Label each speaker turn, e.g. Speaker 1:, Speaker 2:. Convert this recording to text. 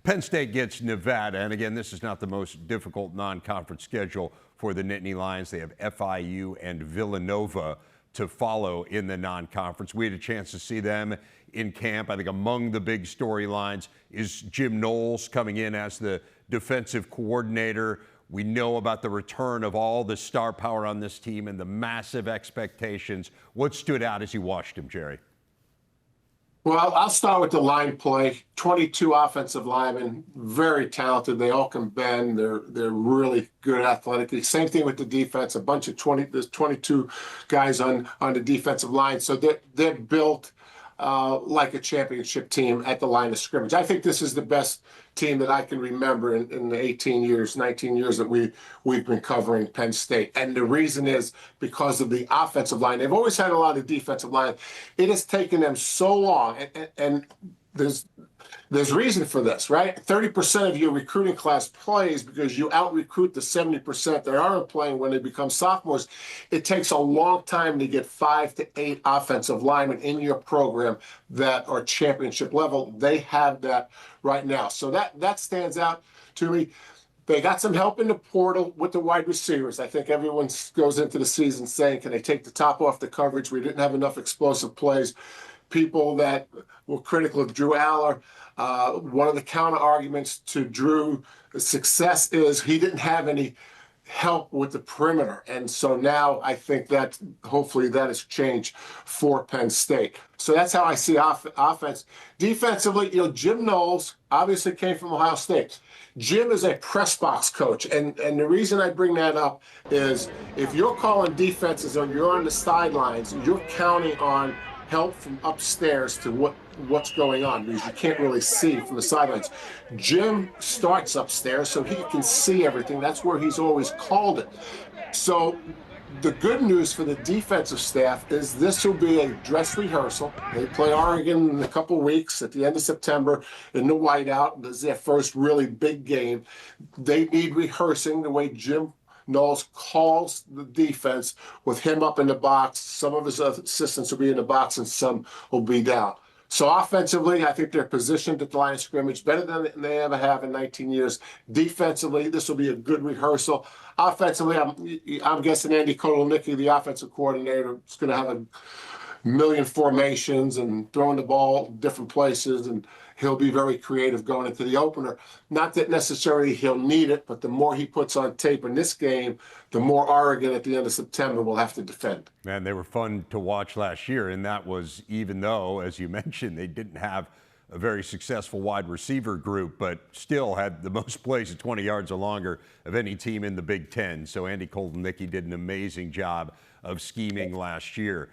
Speaker 1: Penn State gets Nevada, and again, this is not the most difficult non-conference schedule for the Nittany Lions. They have FIU and Villanova to follow in the non-conference. We had a chance to see them in camp. I think among the big storylines is Jim Knowles coming in as the defensive coordinator. We know about the return of all the star power on this team and the massive expectations. What stood out as you watched him, Jerry?
Speaker 2: Well, I'll start with the line play. 22 offensive linemen, very talented. They all can bend. They're really good athletically. Same thing with the defense. A bunch of there's 22 guys on the defensive line. So they're built like a championship team at the line of scrimmage. I think this is the best team that I can remember in the 18 years, 19 years that we've been covering Penn State. And the reason is because of the offensive line. They've always had a lot of defensive line. It has taken them so long, and there's reason for this, right? 30% of your recruiting class plays because you out-recruit the 70% that aren't playing when they become sophomores. It takes a long time to get 5 to 8 offensive linemen in your program that are championship level. They have that right now. So that stands out to me. They got some help in the portal with the wide receivers. I think everyone goes into the season saying, can they take the top off the coverage? We didn't have enough explosive plays. People that were critical of Drew Aller, one of the counter arguments to Drew's success is he didn't have any help with the perimeter. And so now I think that hopefully that has changed for Penn State. So that's how I see offense. Defensively, Jim Knowles obviously came from Ohio State. Jim is a press box coach. And the reason I bring that up is if you're calling defenses and you're on the sidelines, you're counting on help from upstairs to what's going on because you can't really see from the sidelines. Jim starts upstairs so he can see everything. That's where he's always called it. So the good news for the defensive staff is this will be a dress rehearsal. They play Oregon in a couple weeks at the end of September in the whiteout. This is their first really big game. They need rehearsing the way Jim Knowles calls the defense with him up in the box. Some of his assistants will be in the box and some will be down. So offensively, I think they're positioned at the line of scrimmage better than they ever have in 19 years. Defensively, this will be a good rehearsal. Offensively, I'm guessing Andy Kotelnicki, the offensive coordinator, is going to have a million formations and throwing the ball different places, and he'll be very creative going into the opener. Not that necessarily he'll need it, but the more he puts on tape in this game, the more Oregon at the end of September will have to defend.
Speaker 1: Man, they were fun to watch last year, and that was even though, as you mentioned, they didn't have a very successful wide receiver group, but still had the most plays at 20 yards or longer of any team in the Big Ten. So Andy Kotelnicki did an amazing job of scheming last year.